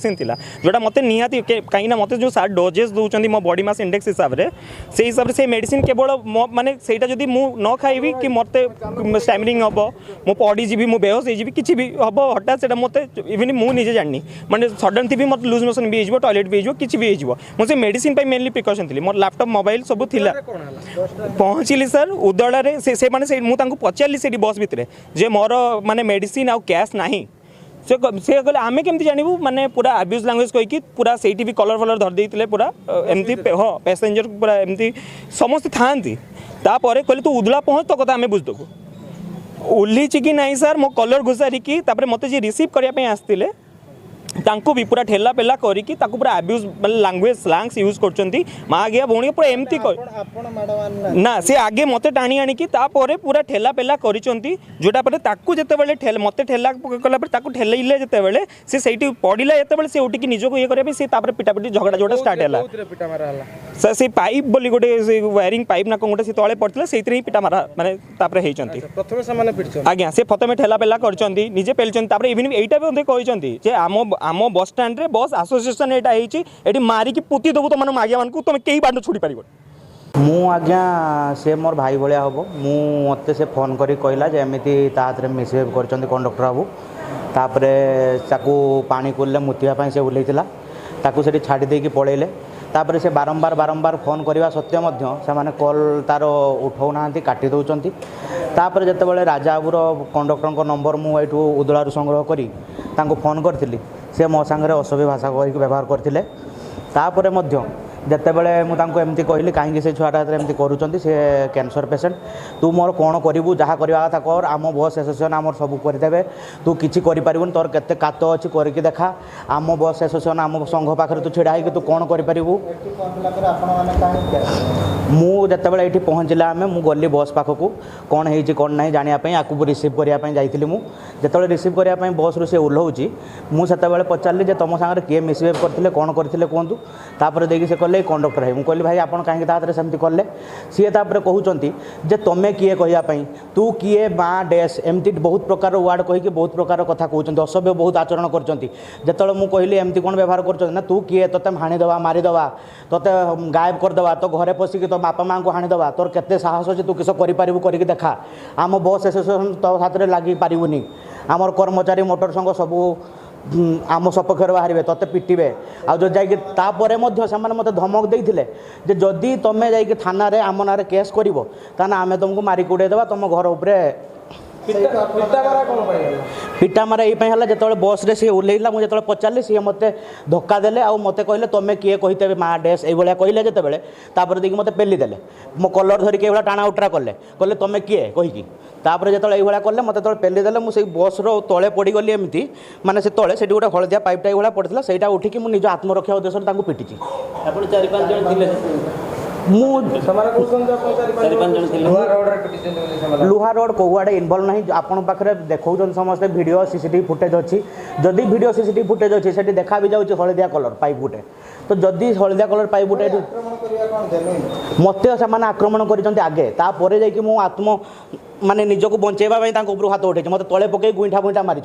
medicine थिला जोटा मते निहाती कहीं ना मते जो सार डोजेस दउचंदी मो बॉडी मास इंडेक्स हिसाब रे से हिसाब रे से मेडिसिन केवल माने सेटा जदी मु न खाइबी कि मते स्टैमरिंग हबो मो पॉडी जीबी मो बेहोश हे जीबी किछि भी हबो हटा सेटा मते इवन मु निजे जाननी माने सडन थी भी मत लूज मोशन भी हेजबो टॉयलेट भी हेजबो किछि भी हेजबो मो से मेडिसिन पे मेनली प्रिकॉशन थिली मोर लैपटॉप मोबाइल सब थिला पहुँचली सर उदड़ा रे से माने से मु तांको पचारली सेठी बस भितरे जे मोर माने मेडिसिन आ कैश नाही से कहले आमे केमती जानबू माने पूरा अब्यूज लैंग्वेज कहि कि पूरा सेठी भी कलर फलर धर देइतिले पूरा एमती हाँ पैसेंजर पूरा एमती समस्त थांती तापर कहले तू उदला पहुँच तो कथा आमे बुझदबू ओल्हीची कि नहीं सर मो कलर घुसारिकी तापर मते जे रिसीव करिया पे आस्तिले तांको भी पूरा ठेला पेला करिकी ताको पूरा अब्यूज लैंग्वेज स्लैंग्स यूज करचंती माँ गया भौणी पूरा एमती ना से आगे मते टाणी आनी की तापर पूरा ठेला पेला करिचंती जोटा पर ताको जते बेले ठेल मते ठेला कला पर ताको ठेलइले जते बेले से सेठी पडिला जते बेले से उठी निजो को ये करे से तापर पिटापिटी झगड़ा जोटा स्टार्ट हैला सर से पाइप बोली गोटे से वायरिंग पाइप ना कोटे से तळे पड़तले सेइतरे ही पिटा मारा माने तापर हेचंती प्रथमे सामाने पिटचंती आज्ञा से प्रथमे ठेला पेला करचंती निजे पेलचंती तापर इवन एटा भी ओंदे कहिचंती जे आम बस स्टैंड रे बस एसोसिएशन एटा हेची एटी मारी की पुती दबु तो मागिया मान को तुम केही बांड छोड़ी पारिबो मु आज्ञा से मोर भाई भाया हम मु मते से फोन करी कहला जे एमिति ता हाथ रे मिसबिहेव करचंती कंडक्टर बाबू तापर ताकू पानी कुलले मुतिया पई से उलेइतिला ताकू सेठी छाडी देकी पळेले तापर से बारंबार फोन करवा सत्य मध्य से माने कॉल तार उठाऊ ना काटी दौरान तापर जिते बड़े राजा बाबूर कंडक्टर नंबर मुझे उदलारू संग्रह करी तांको फोन करथिली से मो सांगे असभ्य भाषा कही व्यवहार करथिले तापर मध्य जिते बड़े मुझे एमती कहली कहीं से छुआटा एमती करुँच से कैंसर पेसेंट तू मोर कौन करू जहाँ करवा कथा कर आम बस एसोसिएशन आम सब करदे तू किसी करें तोर केते कात अच्छी करके देखा आम बस एसोसिएशन आम संघ पाखे तू छिड़ा हो तू कौन करूँ मुझे ये पहुँचला आम मु गली बस पाखक कौन हो कौन ना जानापी आपको रिसीव करने जाइली मुझे रिसीव करने बस रू सी ओह्लाऊँगी मुझे पचारि तुम सागर किए मिसबिहेव करते कौन करते कहतु तापर देखिए से कहले कंडक्टर है मुझे भाई आप कहीं तादरे सेमती कले सी तापर कहते जे तुम्हें किए कहवाई तू किए माँ डैश एमती बहुत प्रकार वार्ड कहीकि बहुत प्रकार कथा कहते असभ्य बहुत आचरण करते मुझे कहली एमती कौन व्यवहार कर तू किए तोते हाणीदवा मारिदवा तोते गायब करदवा तो घरे पशिक तो बापा माँ को हाणीदवा तोर केते साहस अच्छे तू किस करूँ करके देखा आम बस एसोसिएशन तो हाथ में लगे पारूनी आमर कर्मचारी मोटर संघ सबू आम सपक्ष बाहर तोते पिटे आ जो जापर मत धमक देते जे जदि तुम जा थाना आम ना केस कर आम तुमको मारिक उड़ेदेवा तुम घर उपरे पिटा मारा ये जो बस रे सी ओल्ला मुझे पचारि सी मत धक्का देले आ मत कहले तुम्हें किए कहते माँ डैश ये कहले जिते बड़े देखिए मत पेलीदे मो कलर धरिक ये टाणा उटरा कले कहले तुम्हें किए कहीकि तापर जो ये कले मत पेलीदे मुझे बस तले पड़गली एमती माने से तले से गोटे हलदिया पाइपटा ये पड़ता से उठिकी मुझे निज आत्मरक्षा उद्देश्य पिटी लुहा रोड कौआड़े इनवल्व ना आपण पाखे देखा समस्त वीडियो सीसीटीवी फुटेज अच्छी जदि वीडियो सीसीटीवी फुटेज अच्छी से देखा भी जाऊँगी हलदिया कलर पाइप गुटे तो जदि हलदिया कलर पाइप गुटे मत से आक्रमण कर आगे तापर जाकि मु आत्म माने निजक बचेवा हाथ उठे मत तले पकई गुईठा मारी